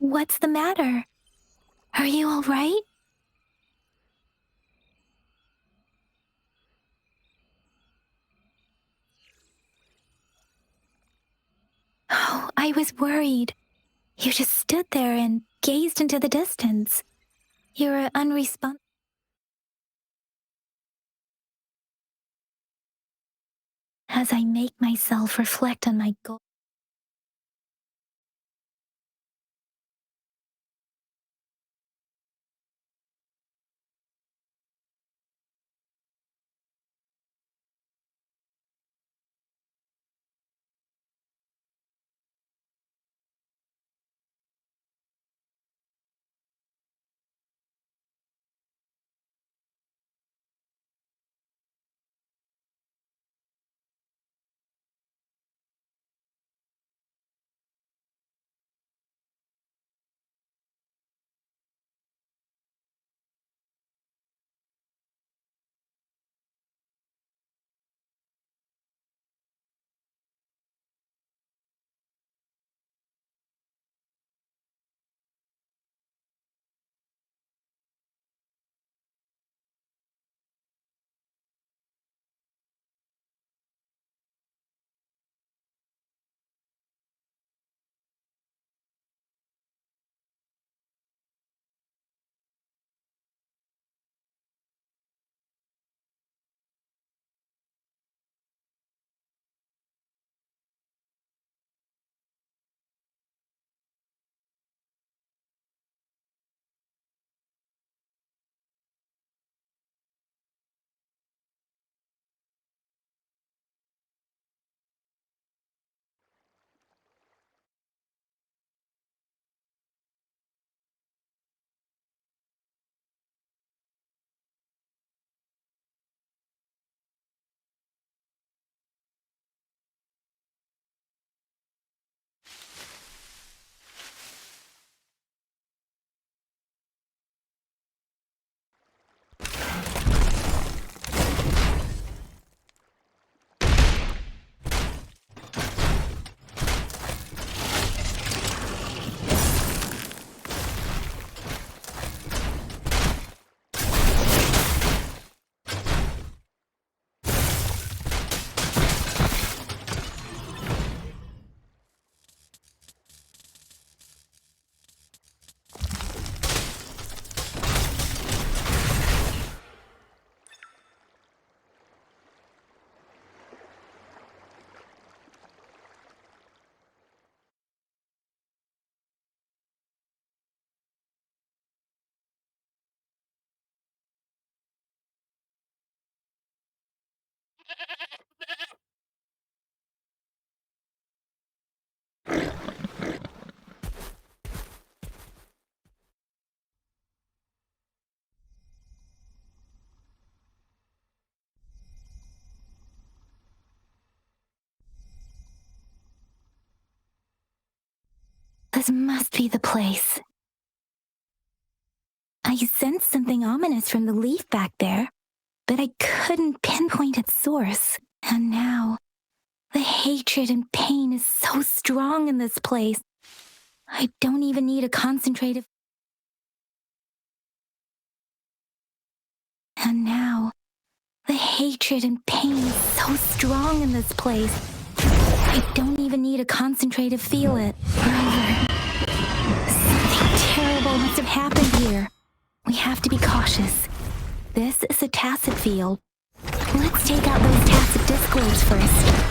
What's the matter? Are you all right? Oh, I was worried. You just stood there and gazed into the distance. You're unresponsive. As I make myself reflect on my goal. This must be the place. I sensed something ominous from the leaf back there, but I couldn't pinpoint its source. And now, the hatred and pain is so strong in this place. I don't even need a concentrative. And now, the hatred and pain is so strong in this place. I don't even need a concentrate to feel it. Moreover, something terrible must have happened here. We have to be cautious. This is a tacit field. Let's take out those tacit discords first.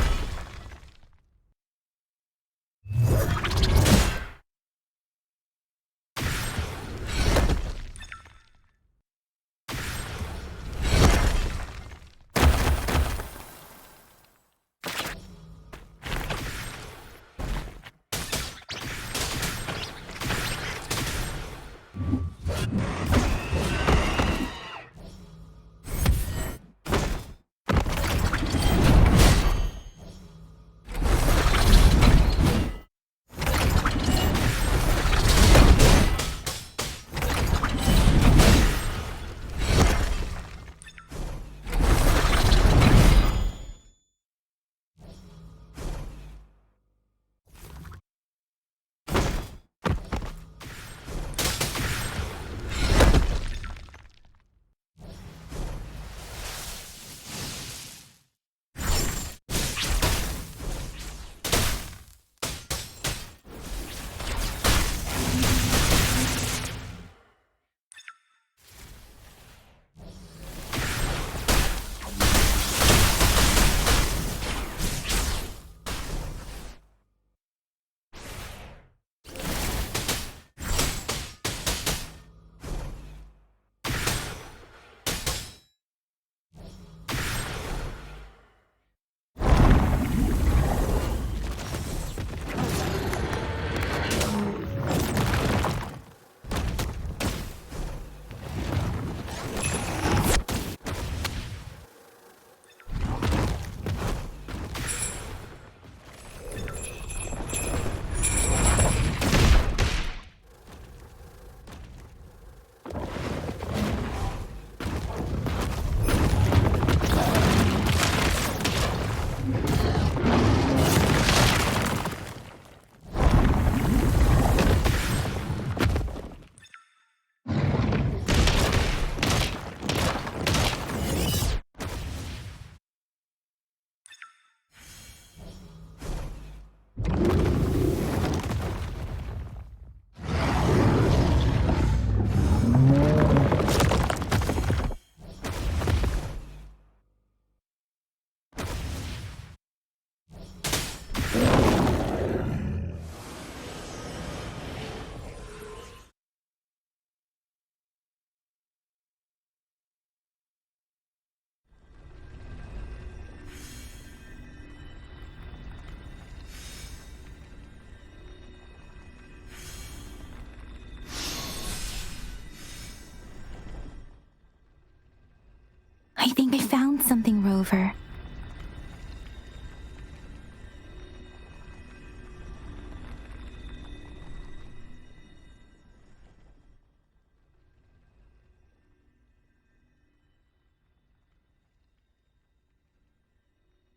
found something, Rover.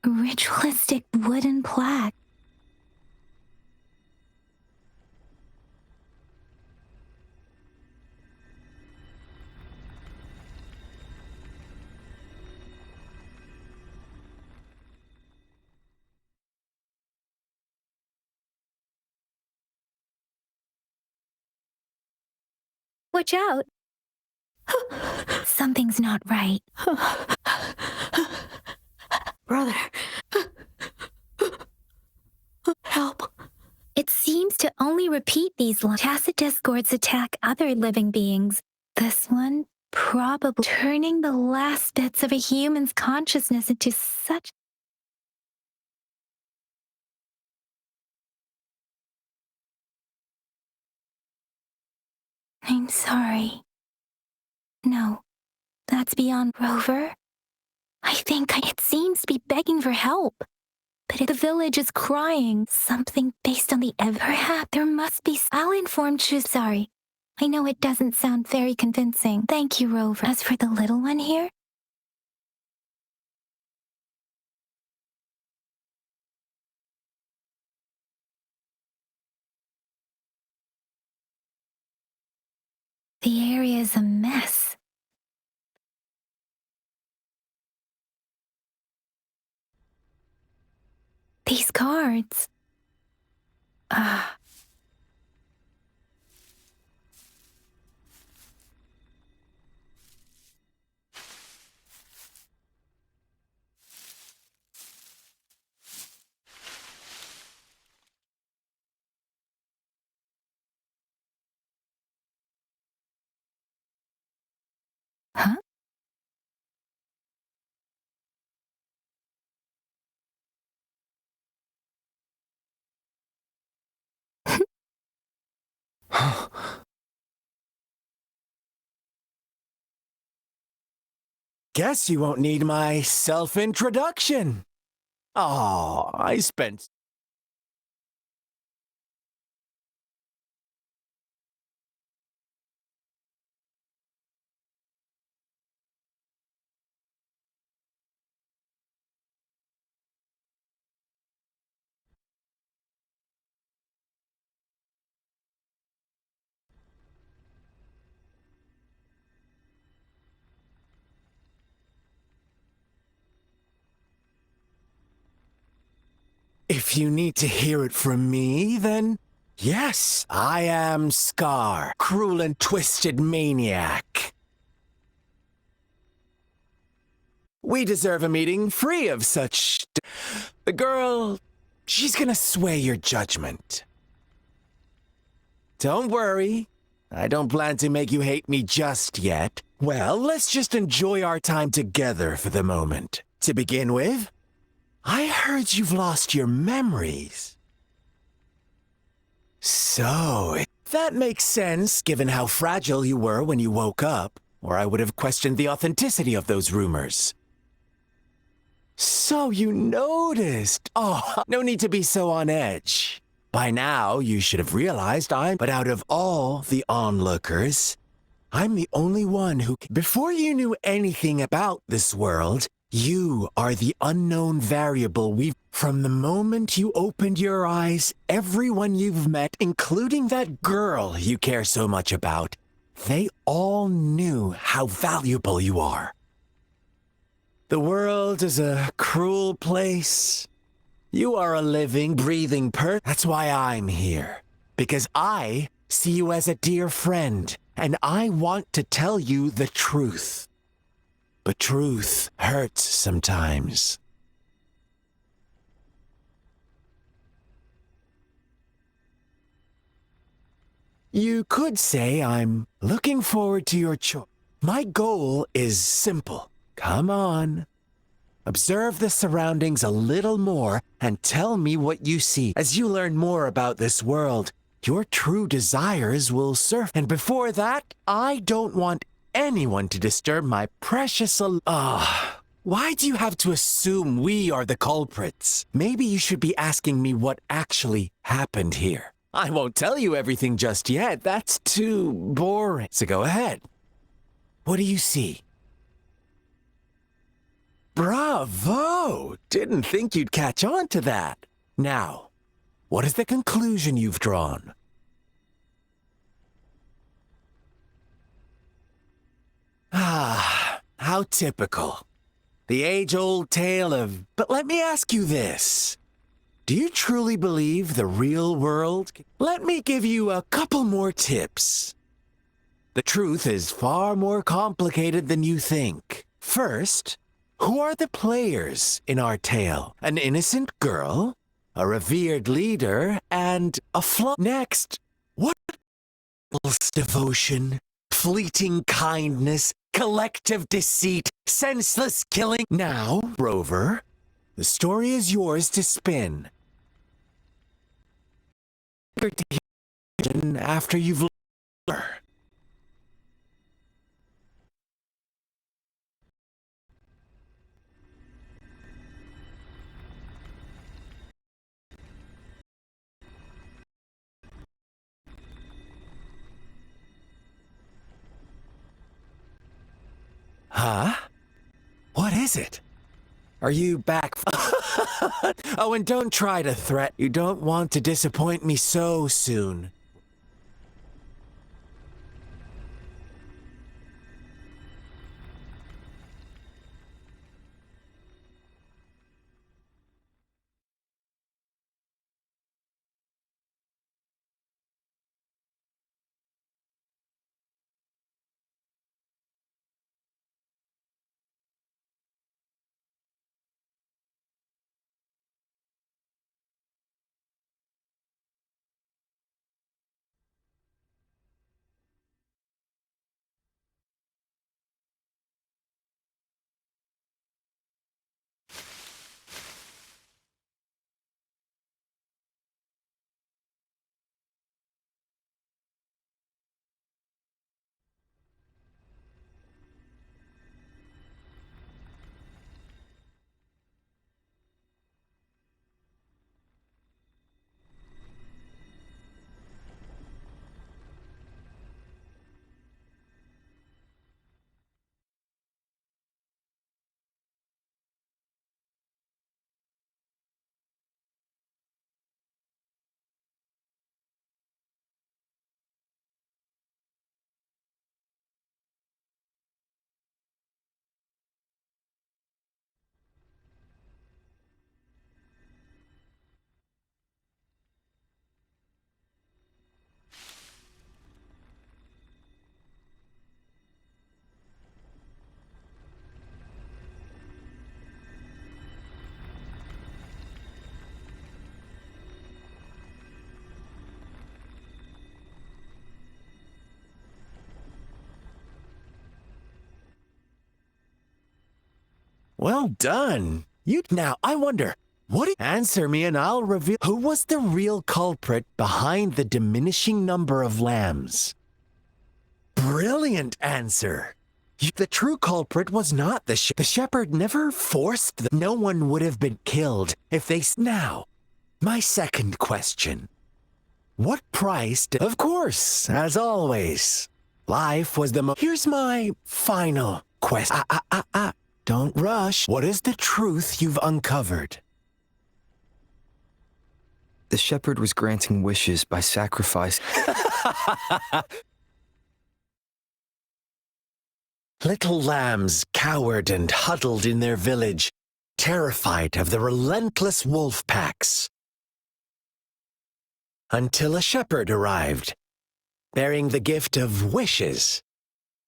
A ritualistic wooden plaque. Watch out! Something's not right. Brother. Help. It seems to only repeat these lines. Tacit discords attack other living beings. This one probably turning the last bits of a human's consciousness into such... I'm sorry. No, that's beyond Rover. I think it seems to be begging for help. But if the village is crying, something based on the perhaps there must be... I'll inform you. Sorry. I know it doesn't sound very convincing. Thank you, Rover. As for the little one here, the area is a mess. These cards. Huh? Guess you won't need my self-introduction. Oh, I spent... If you need to hear it from me, then yes, I am Scar, cruel and twisted maniac. We deserve a meeting free of such... The girl, she's gonna sway your judgment. Don't worry, I don't plan to make you hate me just yet. Well, let's just enjoy our time together for the moment. To begin with, I heard you've lost your memories. So, that makes sense given how fragile you were when you woke up, or I would have questioned the authenticity of those rumors. So you noticed. Oh, no need to be so on edge. By now, you should have realized but out of all the onlookers, I'm the only one who... Before you knew anything about this world, you are the unknown variable From the moment you opened your eyes, everyone you've met, including that girl you care so much about, they all knew how valuable you are. The world is a cruel place. You are a living, breathing That's why I'm here. Because I see you as a dear friend, and I want to tell you the truth. But truth hurts sometimes. You could say I'm looking forward to your choice. My goal is simple. Come on. Observe the surroundings a little more and tell me what you see. As you learn more about this world, your true desires will surface. And before that, I don't want anyone to disturb my precious Why do you have to assume we are the culprits? Maybe you should be asking me what actually happened here. I won't tell you everything just yet. That's too boring. So go ahead. What do you see? Bravo! Didn't think you'd catch on to that. Now, what is the conclusion you've drawn? Ah, how typical. The age-old tale of... But let me ask you this. Do you truly believe the real world? Let me give you a couple more tips. The truth is far more complicated than you think. First, who are the players in our tale? An innocent girl, a revered leader, and a Next, what else? Devotion, fleeting kindness, collective deceit, senseless killing. Now, Rover, the story is yours to spin. After you've learned. Huh? What is it? Are you back? Oh, and don't try to threat. You don't want to disappoint me so soon. Well done. Now, I wonder, answer me and I'll reveal who was the real culprit behind the diminishing number of lambs. Brilliant answer. The true culprit was not the shepherd never forced them. No one would have been killed if they... Now, my second question. What price did... Of course, as always. Life was the Here's my final question. Don't rush. What is the truth you've uncovered? The shepherd was granting wishes by sacrifice. Little lambs cowered and huddled in their village, terrified of the relentless wolf packs. Until a shepherd arrived, bearing the gift of wishes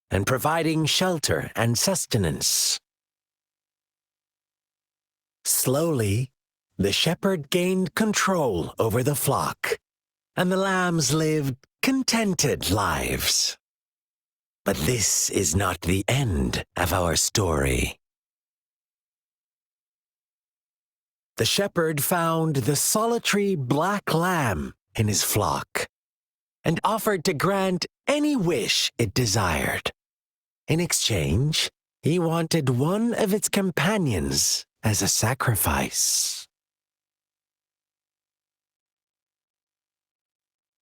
and providing shelter and sustenance. Slowly, the shepherd gained control over the flock, and the lambs lived contented lives. But this is not the end of our story. The shepherd found the solitary black lamb in his flock and offered to grant any wish it desired. In exchange, He wanted one of its companions as a sacrifice.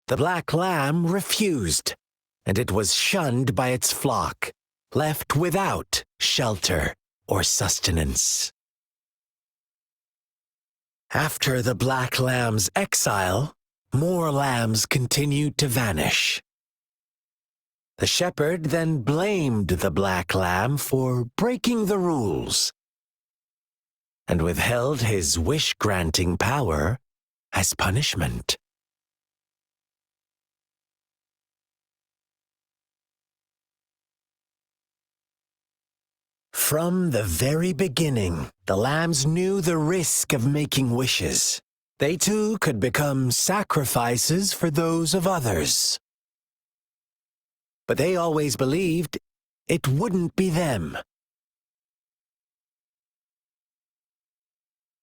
The black lamb refused, and it was shunned by its flock, left without shelter or sustenance. After the black lamb's exile, more lambs continued to vanish. The shepherd then blamed the black lamb for breaking the rules and withheld his wish-granting power as punishment. From the very beginning, the lambs knew the risk of making wishes. They too could become sacrifices for those of others. But they always believed it wouldn't be them.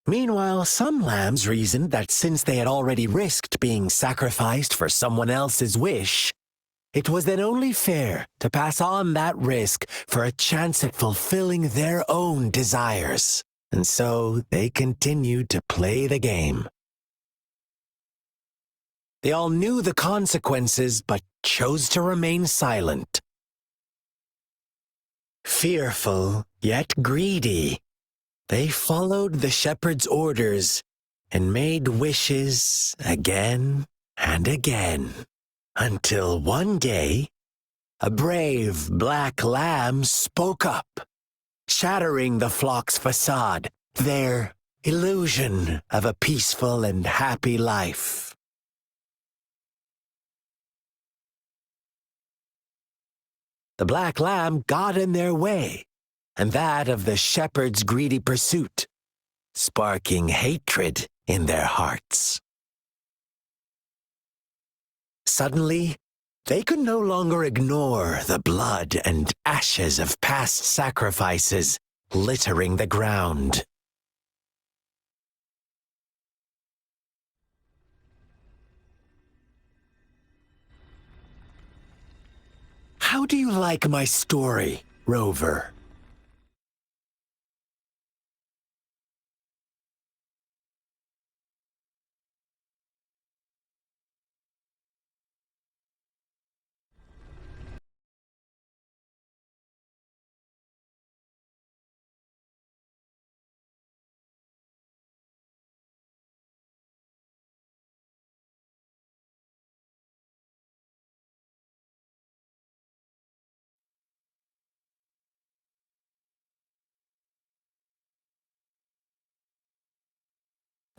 Meanwhile, some lambs reasoned that since they had already risked being sacrificed for someone else's wish, it was then only fair to pass on that risk for a chance at fulfilling their own desires. And so they continued to play the game. They all knew the consequences, but chose to remain silent. Fearful, yet greedy, they followed the shepherd's orders and made wishes again and again, until one day, a brave black lamb spoke up, shattering the flock's facade, their illusion of a peaceful and happy life. The black lamb got in their way, and that of the shepherd's greedy pursuit, sparking hatred in their hearts. Suddenly, they could no longer ignore the blood and ashes of past sacrifices littering the ground. How do you like my story, Rover?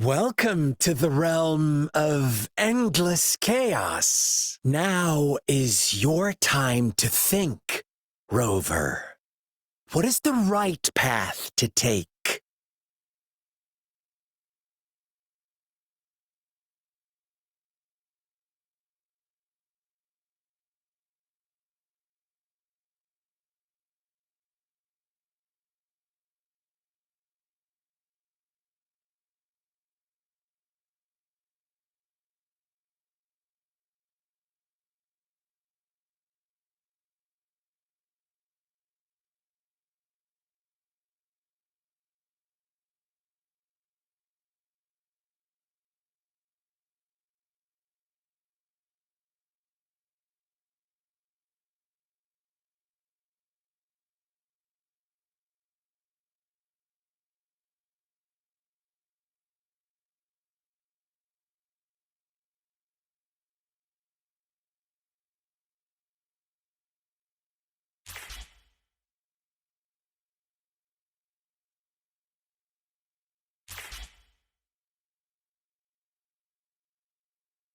Welcome to the realm of endless chaos. Now is your time to think, Rover. What is the right path to take?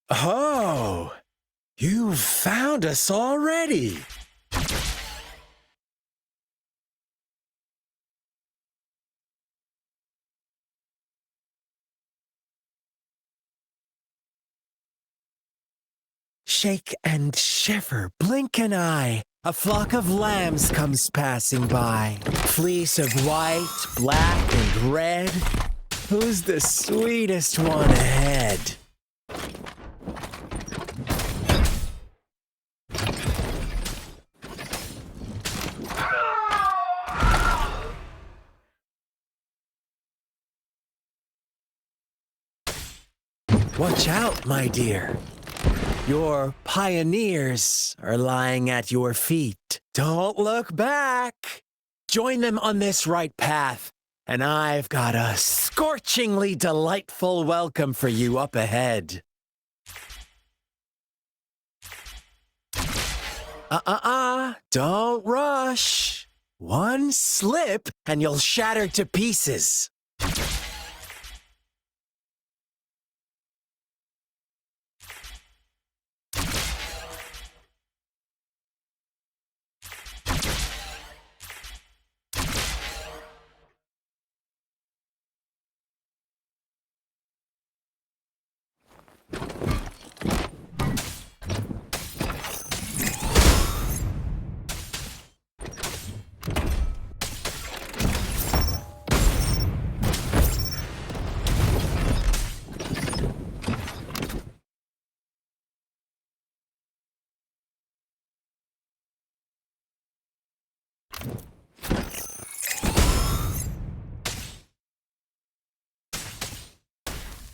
Oh, you've found us already. Shake and shiver, blink an eye. A flock of lambs comes passing by. Fleece of white, black, and red. Who's the sweetest one ahead? Watch out, my dear. Your pioneers are lying at your feet. Don't look back. Join them on this right path, and I've got a scorchingly delightful welcome for you up ahead. Don't rush. One slip, and you'll shatter to pieces.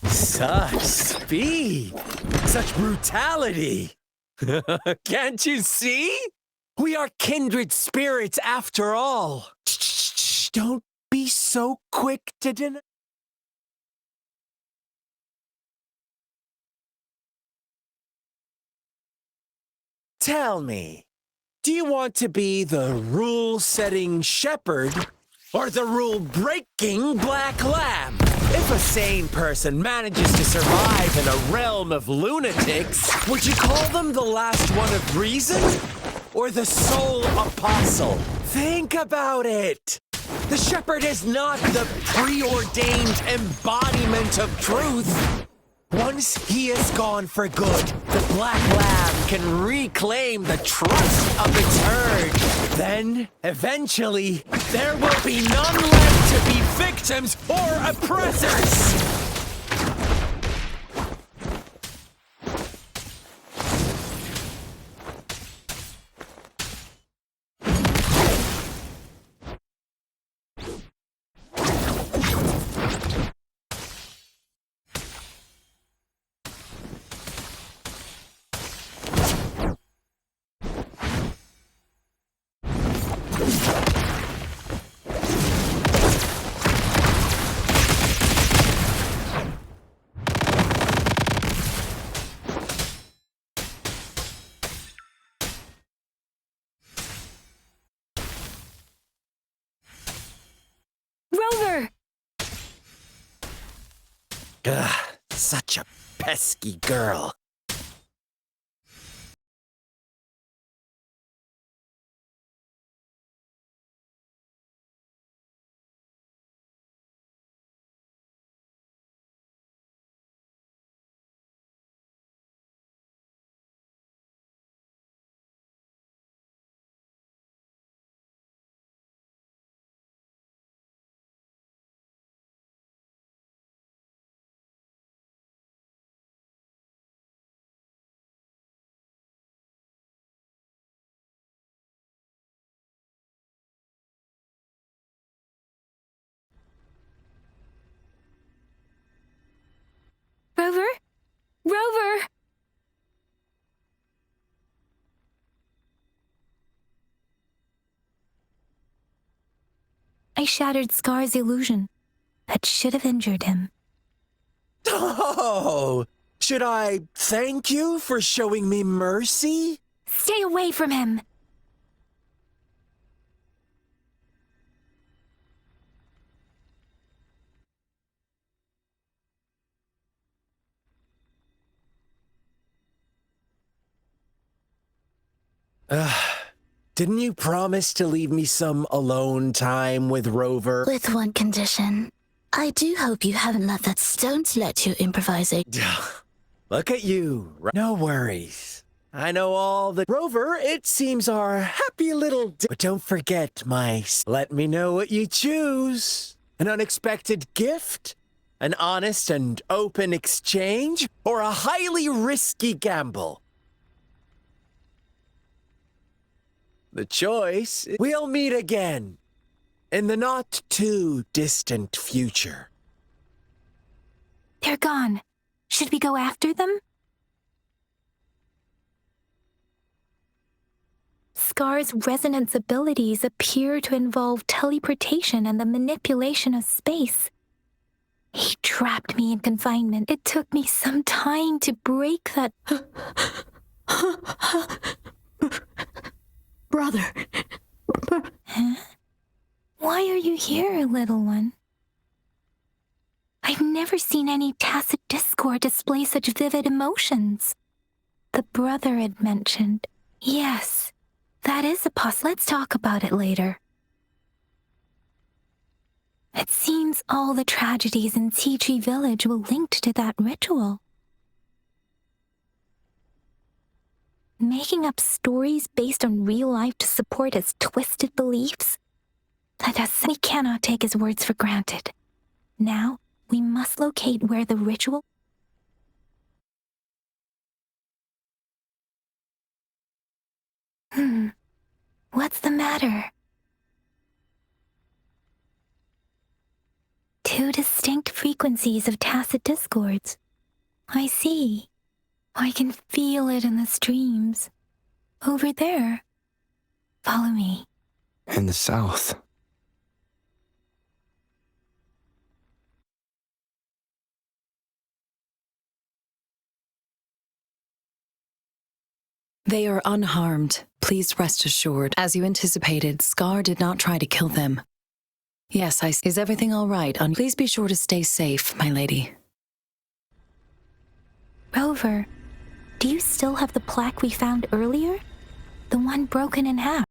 Such speed! Such brutality! Can't you see? We are kindred spirits after all. Shh, don't be so quick to deny. Tell me, do you want to be the rule-setting shepherd or the rule-breaking black lamb? If a sane person manages to survive in a realm of lunatics, would you call them the last one of reason? Or the sole apostle? Think about it! The shepherd is not the preordained embodiment of truth. Once he is gone for good, the black lamb can reclaim the trust of its herd. Then, eventually, there will be none left to be victims or oppressors! Rover! Ugh, such a pesky girl. Rover? Rover! I shattered Scar's illusion. That should have injured him. Oh! Should I thank you for showing me mercy? Stay away from him! Didn't you promise to leave me some alone time with Rover? With one condition. I do hope you haven't let that stone let you improvising. Look at you. No worries. I know all the... Rover, it seems our happy little... But don't forget, mice. Let me know what you choose. An unexpected gift? An honest and open exchange? Or a highly risky gamble? The choice... We'll meet again. In the not-too-distant future. They're gone. Should we go after them? Scar's resonance abilities appear to involve teleportation and the manipulation of space. He trapped me in confinement. It took me some time to break that... Brother. Huh? Why are you here, little one? I've never seen any tacit discord display such vivid emotions. The brother had mentioned. Yes, that is a let's talk about it later. It seems all the tragedies in Tea Tree Village were linked to that ritual. Making up stories based on real life to support his twisted beliefs? We cannot take his words for granted. Now, we must locate where the ritual... What's the matter? Two distinct frequencies of tacit discords. I see. I can feel it in the streams. Over there. Follow me. In the south. They are unharmed. Please rest assured. As you anticipated, Scar did not try to kill them. Yes, is everything all right? Please be sure to stay safe, my lady. Rover, do you still have the plaque we found earlier? The one broken in half?